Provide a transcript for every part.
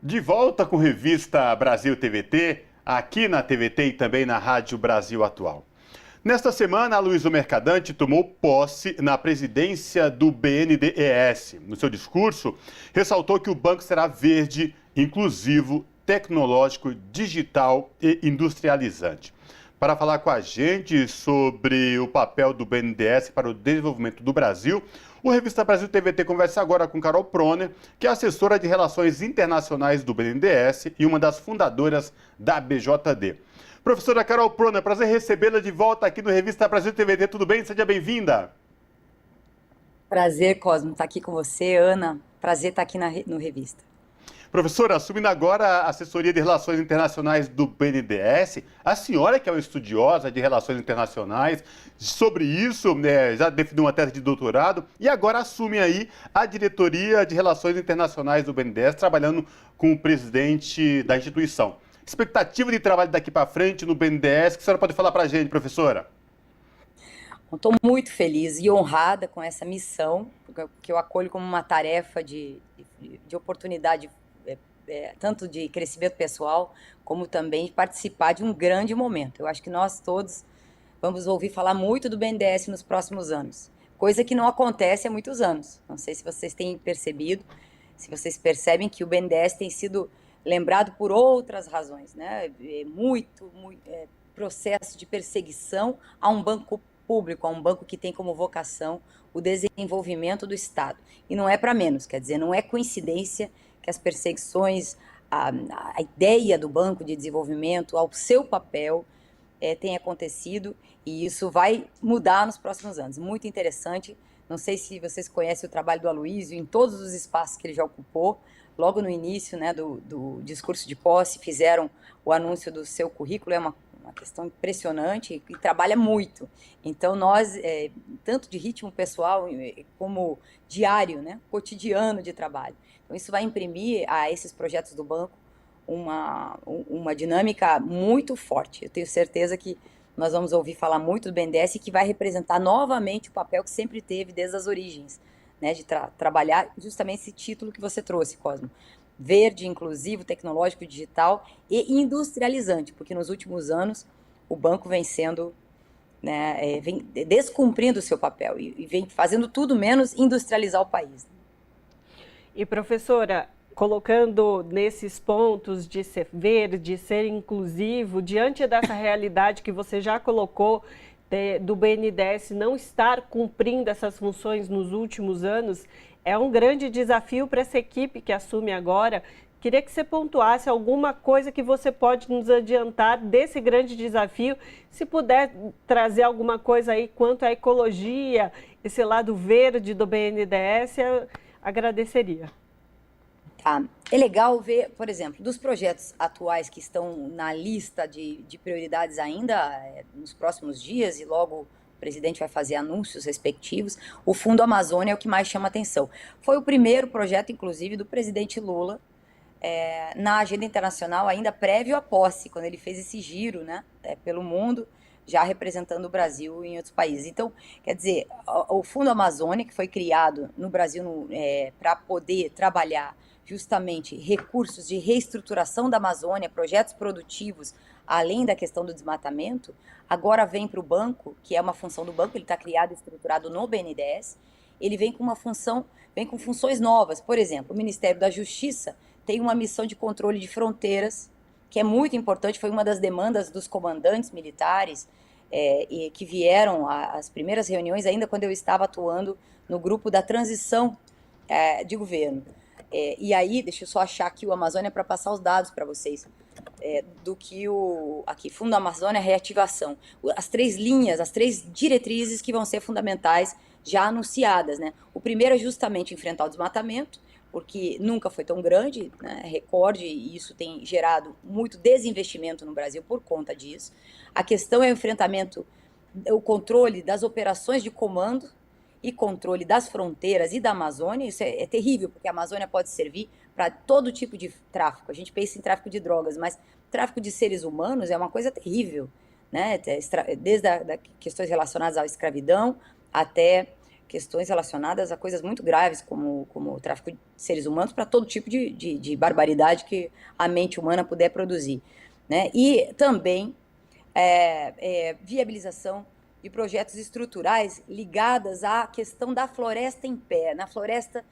De volta com Revista Brasil TVT, aqui na TVT e também na Rádio Brasil Atual. Nesta semana, a Luísa Mercadante tomou posse na presidência do BNDES. No seu discurso, ressaltou que o banco será verde, inclusivo, tecnológico, digital e industrializante. Para falar com a gente sobre o papel do BNDES para o desenvolvimento do Brasil, o Revista Brasil TVT conversa agora com Carol Proner, que é assessora de Relações Internacionais do BNDES e uma das fundadoras da BJD. Professora Carol Proner, prazer recebê-la de volta aqui no Revista Brasil TVT. Tudo bem? Seja bem-vinda. Prazer, Cosmo, estar aqui com você, Ana. Prazer estar aqui no Revista. Professora, assumindo agora a assessoria de Relações Internacionais do BNDES, a senhora que é uma estudiosa de Relações Internacionais, sobre isso, né, já definiu uma tese de doutorado e agora assume aí a diretoria de Relações Internacionais do BNDES, trabalhando com o presidente da instituição. Expectativa de trabalho daqui para frente no BNDES, que a senhora pode falar para a gente, professora? Estou muito feliz e honrada com essa missão, que eu acolho como uma tarefa de oportunidade, tanto de crescimento pessoal, como também de participar de um grande momento. Eu acho que nós todos vamos ouvir falar muito do BNDES nos próximos anos, coisa que não acontece há muitos anos. Não sei se vocês têm percebido, se vocês percebem que o BNDES tem sido lembrado por outras razões, né? Muito processo de perseguição a um banco público, a um banco que tem como vocação o desenvolvimento do Estado. E não é para menos, quer dizer, não é coincidência que as perseguições, a ideia do Banco de Desenvolvimento, ao seu papel, tem acontecido, e isso vai mudar nos próximos anos. Muito interessante. Não sei se vocês conhecem o trabalho do Aloysio em todos os espaços que ele já ocupou. Logo no início, né, do discurso de posse, fizeram o anúncio do seu currículo, é uma questão impressionante e trabalha muito. Então, nós, tanto de ritmo pessoal como diário, né, cotidiano de trabalho. Então, isso vai imprimir a esses projetos do banco uma dinâmica muito forte. Eu tenho certeza que nós vamos ouvir falar muito do BNDES e que vai representar novamente o papel que sempre teve desde as origens, né, de trabalhar justamente esse título que você trouxe, Cosmo. Verde, inclusivo, tecnológico, digital e industrializante, porque nos últimos anos o banco vem sendo, né, vem descumprindo o seu papel e vem fazendo tudo menos industrializar o país. E professora, colocando nesses pontos de ser verde, ser inclusivo, diante dessa realidade que você já colocou, do BNDES não estar cumprindo essas funções nos últimos anos, é um grande desafio para essa equipe que assume agora. Queria que você pontuasse alguma coisa que você pode nos adiantar desse grande desafio, se puder trazer alguma coisa aí quanto à ecologia, esse lado verde do BNDES, eu agradeceria. Tá. É legal ver, por exemplo, dos projetos atuais que estão na lista de prioridades ainda nos próximos dias, e logo o presidente vai fazer anúncios respectivos, o Fundo Amazônia é o que mais chama atenção. Foi o primeiro projeto, inclusive, do presidente Lula na agenda internacional, ainda prévio à posse, quando ele fez esse giro, né, pelo mundo, já representando o Brasil em outros países. Então, quer dizer, o Fundo Amazônia, que foi criado no Brasil para poder trabalhar justamente recursos de reestruturação da Amazônia, projetos produtivos, além da questão do desmatamento, agora vem para o banco, que é uma função do banco, ele está criado e estruturado no BNDES, ele vem com uma função, vem com funções novas. Por exemplo, o Ministério da Justiça tem uma missão de controle de fronteiras, que é muito importante, foi uma das demandas dos comandantes militares, e que vieram às primeiras reuniões, ainda quando eu estava atuando no grupo da transição de governo. E aí, deixa eu só achar aqui o Amazônia para passar os dados para vocês, do que aqui, Fundo Amazônia Reativação. As 3 linhas, as 3 diretrizes que vão ser fundamentais, já anunciadas, né? O primeiro é justamente enfrentar o desmatamento, porque nunca foi tão grande, né? Recorde, e isso tem gerado muito desinvestimento no Brasil por conta disso. A questão é o enfrentamento, o controle das operações de comando, e controle das fronteiras e da Amazônia. Isso é terrível, porque a Amazônia pode servir para todo tipo de tráfico. A gente pensa em tráfico de drogas, mas tráfico de seres humanos é uma coisa terrível, né? Desde questões relacionadas à escravidão até questões relacionadas a coisas muito graves, como o tráfico de seres humanos, para todo tipo de barbaridade que a mente humana puder produzir, né? E também viabilização de projetos estruturais ligados à questão da floresta em pé, na floresta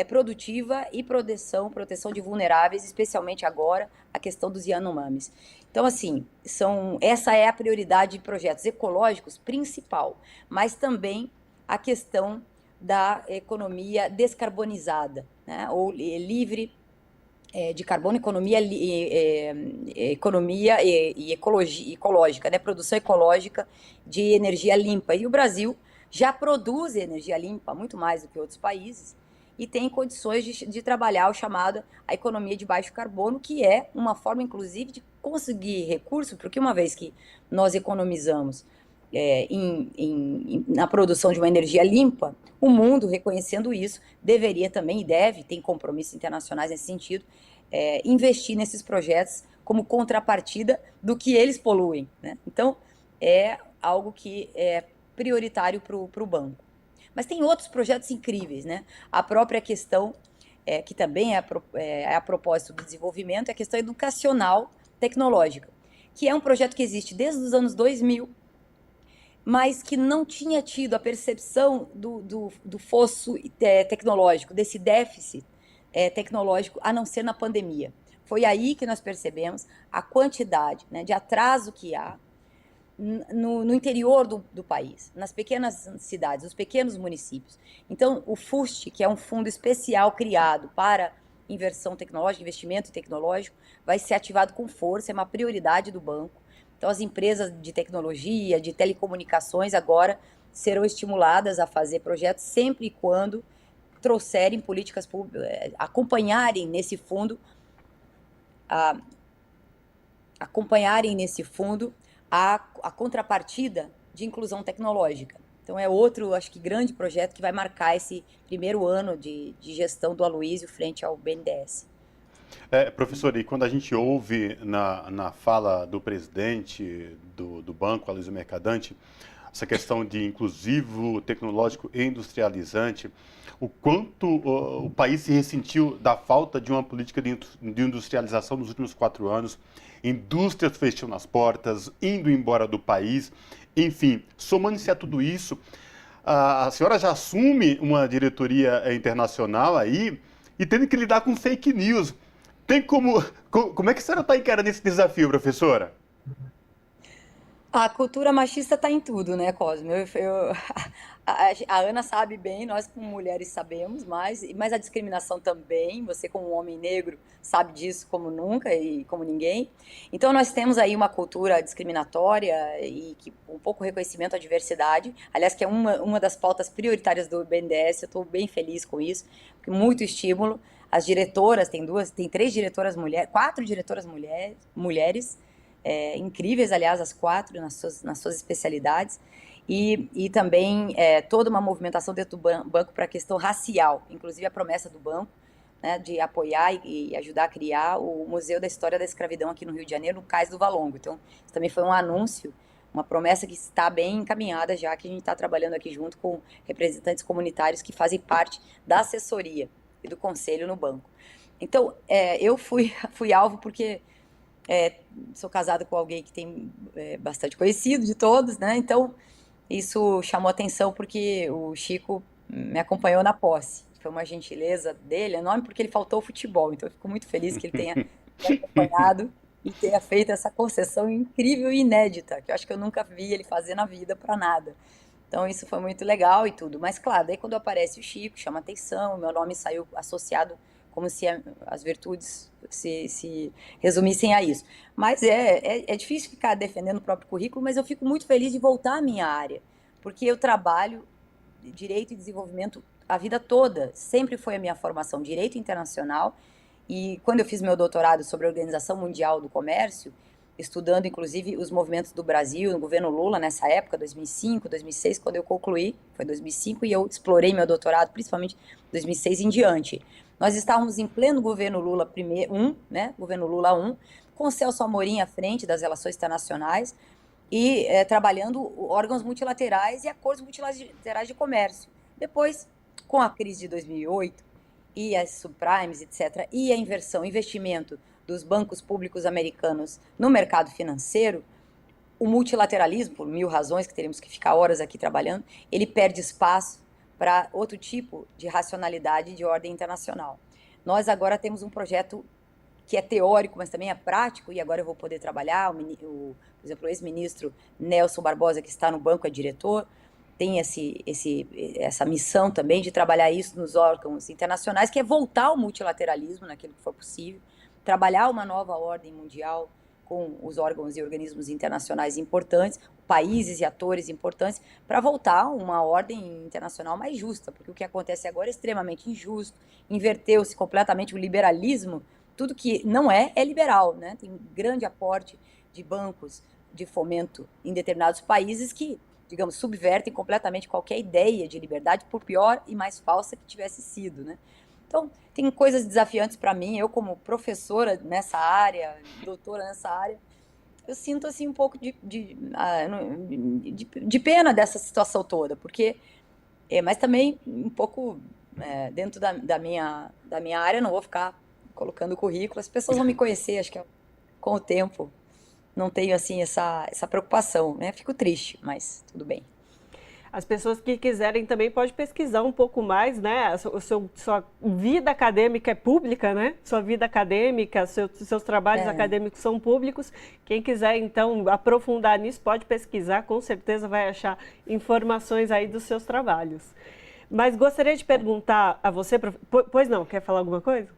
produtiva e proteção de vulneráveis, especialmente agora a questão dos Yanomamis. Então, assim, essa é a prioridade de projetos ecológicos principal, mas também a questão da economia descarbonizada, né, ou livre de carbono, economia e ecologia, ecológica, né, produção ecológica de energia limpa. E o Brasil já produz energia limpa, muito mais do que outros países, e tem condições de trabalhar o chamado a economia de baixo carbono, que é uma forma, inclusive, de conseguir recursos, porque uma vez que nós economizamos na produção de uma energia limpa, o mundo, reconhecendo isso, deveria também, e deve, tem compromissos internacionais nesse sentido, investir nesses projetos como contrapartida do que eles poluem, né? Então, é algo que é prioritário para o banco. Mas tem outros projetos incríveis, né? A própria questão, que também é a propósito do desenvolvimento, é a questão educacional tecnológica, que é um projeto que existe desde os anos 2000, mas que não tinha tido a percepção do fosso tecnológico, desse déficit tecnológico, a não ser na pandemia. Foi aí que nós percebemos a quantidade, né, de atraso que há no interior do país, nas pequenas cidades, nos pequenos municípios. Então, o FUST, que é um fundo especial criado para inversão tecnológica, investimento tecnológico, vai ser ativado com força, é uma prioridade do banco. Então, as empresas de tecnologia, de telecomunicações, agora serão estimuladas a fazer projetos sempre e quando trouxerem políticas públicas, acompanharem nesse fundo a contrapartida de inclusão tecnológica. Então, é outro, acho que, grande projeto que vai marcar esse primeiro ano de gestão do Aloysio frente ao BNDES. Professor, e quando a gente ouve na fala do presidente do banco, Aloysio Mercadante, essa questão de inclusivo, tecnológico e industrializante, o quanto o país se ressentiu da falta de uma política de industrialização nos últimos 4 anos, indústrias fechando as portas, indo embora do país, enfim, somando-se a tudo isso, a senhora já assume uma diretoria internacional aí e tendo que lidar com fake news. Como é que a senhora está encarando esse desafio, professora? A cultura machista está em tudo, né, Cosme? A Ana sabe bem, nós como mulheres sabemos, mas a discriminação também, você como um homem negro sabe disso como nunca e como ninguém. Então nós temos aí uma cultura discriminatória e um pouco reconhecimento à diversidade, aliás que é uma das pautas prioritárias do BNDES, eu estou bem feliz com isso, porque muito estímulo. As diretoras, tem 3 diretoras mulheres, 4 diretoras mulheres, incríveis, aliás, as 4 nas suas especialidades, e também toda uma movimentação dentro do banco para a questão racial, inclusive a promessa do banco, né, de apoiar e ajudar a criar o Museu da História da Escravidão aqui no Rio de Janeiro, no Cais do Valongo. Então, isso também foi um anúncio, uma promessa que está bem encaminhada, já que a gente está trabalhando aqui junto com representantes comunitários que fazem parte da assessoria e do conselho no banco. Então, eu fui alvo porque sou casada com alguém que tem bastante conhecido de todos, né? Então, isso chamou atenção porque o Chico me acompanhou na posse. Foi uma gentileza dele, enorme, porque ele faltou o futebol. Então, eu fico muito feliz que ele tenha me acompanhado e tenha feito essa concessão incrível e inédita, que eu acho que eu nunca vi ele fazer na vida para nada. Então, isso foi muito legal e tudo. Mas, claro, daí quando aparece o Chico, chama atenção, meu nome saiu associado como se as virtudes se resumissem a isso. Mas é difícil ficar defendendo o próprio currículo, mas eu fico muito feliz de voltar à minha área, porque eu trabalho direito e desenvolvimento a vida toda. Sempre foi a minha formação, direito internacional, e quando eu fiz meu doutorado sobre a Organização Mundial do Comércio, estudando inclusive os movimentos do Brasil, no governo Lula, nessa época, 2005, 2006, quando eu concluí, foi 2005, e eu explorei meu doutorado, principalmente 2006 em diante. Nós estávamos em pleno governo Lula né, governo Lula 1, com Celso Amorim à frente das relações internacionais e trabalhando órgãos multilaterais e acordos multilaterais de comércio. Depois, com a crise de 2008 e as subprimes, etc., e a inversão, investimento dos bancos públicos americanos no mercado financeiro, o multilateralismo, por mil razões que teríamos que ficar horas aqui trabalhando, ele perde espaço para outro tipo de racionalidade de ordem internacional. Nós agora temos um projeto que é teórico, mas também é prático, e agora eu vou poder trabalhar, por exemplo, o ex-ministro Nelson Barbosa, que está no banco, é diretor, tem essa missão também de trabalhar isso nos órgãos internacionais, que é voltar ao multilateralismo naquilo que for possível, trabalhar uma nova ordem mundial com os órgãos e organismos internacionais importantes, países e atores importantes, para voltar a uma ordem internacional mais justa, porque o que acontece agora é extremamente injusto, inverteu-se completamente o liberalismo, tudo que não é liberal, né? Tem um grande aporte de bancos de fomento em determinados países que, digamos, subvertem completamente qualquer ideia de liberdade, por pior e mais falsa que tivesse sido, né? Então, tem coisas desafiantes para mim, eu como professora nessa área, doutora nessa área, eu sinto assim um pouco de pena dessa situação toda, porque, mas também um pouco dentro da minha área, não vou ficar colocando currículo, as pessoas vão me conhecer, acho que com o tempo não tenho assim essa preocupação, né? Fico triste, mas tudo bem. As pessoas que quiserem também podem pesquisar um pouco mais, né? Sua vida acadêmica é pública, né? Sua vida acadêmica, seus trabalhos acadêmicos são públicos. Quem quiser, então, aprofundar nisso, pode pesquisar, com certeza vai achar informações aí dos seus trabalhos. Mas gostaria de perguntar a você, pois não, quer falar alguma coisa?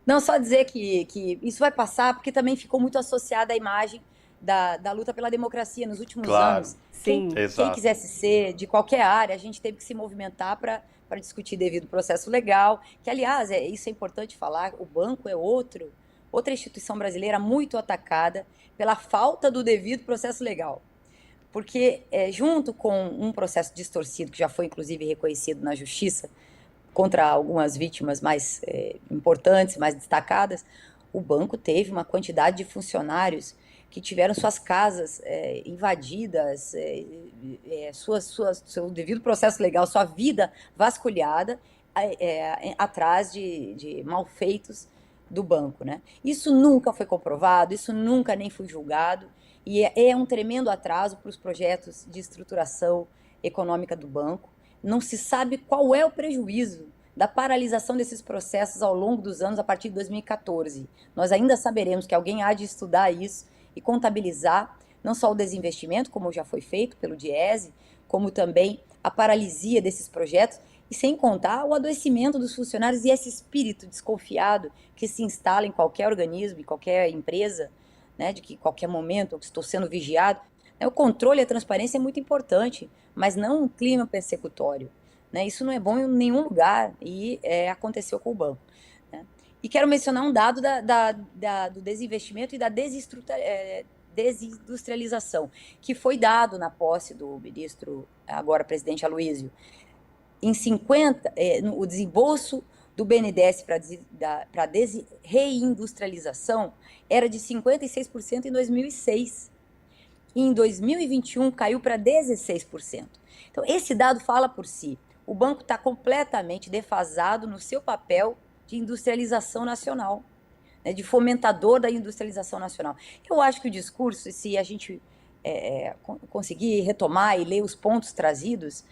Não, só dizer que isso vai passar, porque também ficou muito associada à imagem da luta pela democracia nos últimos anos. Sim, quem quisesse ser de qualquer área, a gente teve que se movimentar para discutir devido ao processo legal, que, aliás, isso é importante falar, o banco é outra instituição brasileira muito atacada pela falta do devido processo legal. Porque, junto com um processo distorcido, que já foi, inclusive, reconhecido na justiça, contra algumas vítimas mais importantes, mais destacadas, o banco teve uma quantidade de funcionários que tiveram suas casas invadidas, seu devido processo legal, sua vida vasculhada atrás de malfeitos do banco, né? Isso nunca foi comprovado, isso nunca nem foi julgado, e é um tremendo atraso para os projetos de estruturação econômica do banco. Não se sabe qual é o prejuízo da paralisação desses processos ao longo dos anos a partir de 2014. Nós ainda saberemos que alguém há de estudar isso e contabilizar não só o desinvestimento, como já foi feito pelo Diese, como também a paralisia desses projetos, e sem contar o adoecimento dos funcionários e esse espírito desconfiado que se instala em qualquer organismo, em qualquer empresa, né, de que qualquer momento eu estou sendo vigiado. O controle e a transparência é muito importante, mas não um clima persecutório, né? Isso não é bom em nenhum lugar e aconteceu com o banco, né? E quero mencionar um dado do desinvestimento e da desindustrialização, que foi dado na posse do ministro, agora presidente Aloysio. Em 50, o desembolso do BNDES para reindustrialização era de 56% em 2006. E em 2021 caiu para 16%. Então, esse dado fala por si. O banco está completamente defasado no seu papel de industrialização nacional, né, de fomentador da industrialização nacional. Eu acho que o discurso, se a gente conseguir retomar e ler os pontos trazidos,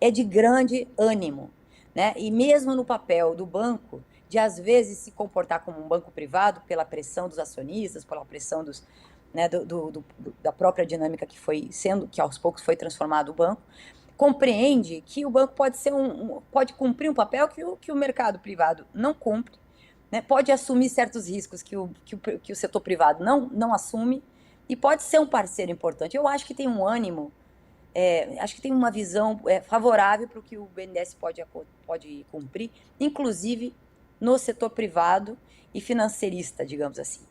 é de grande ânimo, né? E mesmo no papel do banco, de às vezes se comportar como um banco privado pela pressão dos acionistas, pela pressão da própria dinâmica que aos poucos foi transformado o banco, compreende que o banco pode cumprir um papel que o mercado privado não cumpre, né? Pode assumir certos riscos que o setor privado não assume e pode ser um parceiro importante. Eu acho que tem um ânimo, acho que tem uma visão favorável para o que o BNDES pode cumprir, inclusive no setor privado e financeirista, digamos assim.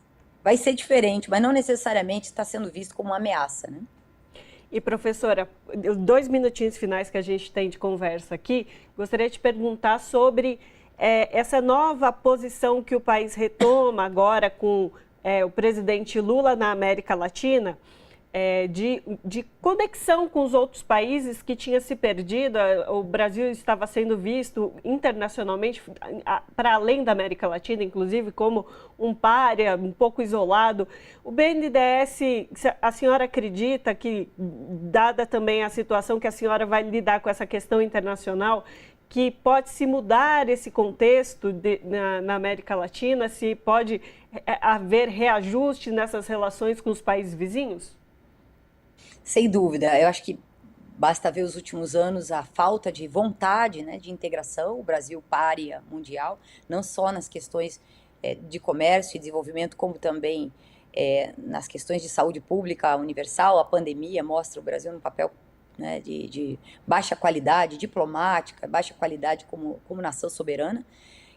Vai ser diferente, mas não necessariamente está sendo visto como uma ameaça, né? E, professora, 2 minutinhos finais que a gente tem de conversa aqui, gostaria de perguntar sobre essa nova posição que o país retoma agora com o presidente Lula na América Latina, de conexão com os outros países que tinha se perdido. O Brasil estava sendo visto internacionalmente, para além da América Latina, inclusive, como um pária, um pouco isolado. O BNDES, a senhora acredita que, dada também a situação que a senhora vai lidar com essa questão internacional, que pode se mudar esse contexto na América Latina, se pode haver reajuste nessas relações com os países vizinhos? Sem dúvida, eu acho que basta ver os últimos anos a falta de vontade, né, de integração. O Brasil pária mundial, não só nas questões de comércio e desenvolvimento, como também nas questões de saúde pública universal. A pandemia mostra o Brasil num papel, né, de baixa qualidade diplomática, baixa qualidade como nação soberana.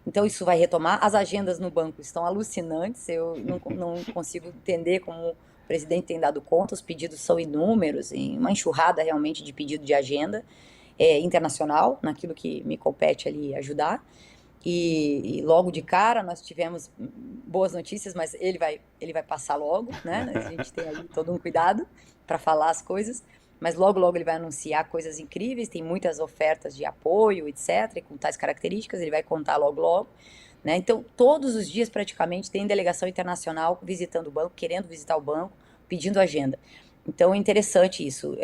Então isso vai retomar. As agendas no banco estão alucinantes, eu não consigo entender como o presidente tem dado conta. Os pedidos são inúmeros, uma enxurrada realmente de pedido de agenda internacional, naquilo que me compete ali ajudar. E logo de cara nós tivemos boas notícias, mas ele vai passar logo, né? A gente tem ali todo um cuidado para falar as coisas, mas logo ele vai anunciar coisas incríveis. Tem muitas ofertas de apoio, etc., e com tais características, ele vai contar logo. Né? Então, todos os dias, praticamente, tem delegação internacional visitando o banco, querendo visitar o banco, pedindo agenda. Então, é interessante isso,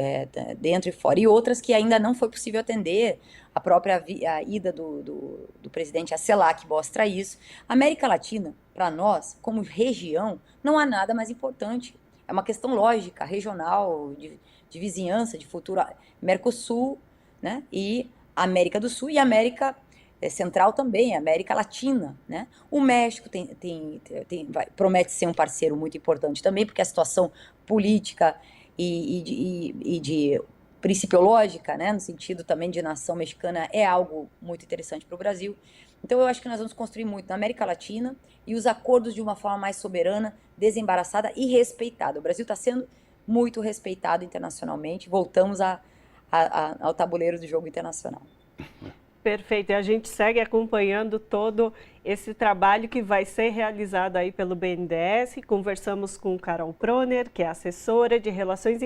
dentro e fora. E outras que ainda não foi possível atender, a própria ida do presidente à CELAC mostra isso. A América Latina, para nós, como região, não há nada mais importante. É uma questão lógica, regional, de vizinhança, de futuro. Mercosul, né? E América do Sul e América Central também, América Latina, né? O México promete ser um parceiro muito importante também, porque a situação política e de principiológica, né, no sentido também de nação mexicana, é algo muito interessante para o Brasil. Então eu acho que nós vamos construir muito na América Latina e os acordos de uma forma mais soberana, desembaraçada e respeitada. O Brasil está sendo muito respeitado internacionalmente. Voltamos ao tabuleiro do jogo internacional. Perfeito, e a gente segue acompanhando todo esse trabalho que vai ser realizado aí pelo BNDES. Conversamos com Carol Proner, que é assessora de Relações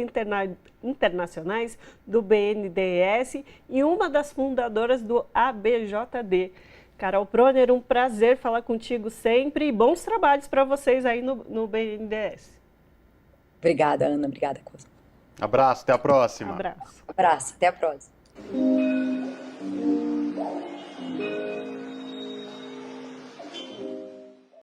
Internacionais do BNDES e uma das fundadoras do ABJD. Carol Proner, um prazer falar contigo sempre e bons trabalhos para vocês aí no BNDES. Obrigada, Ana. Obrigada, Cosmo. Abraço, até a próxima. Abraço. Abraço, até a próxima.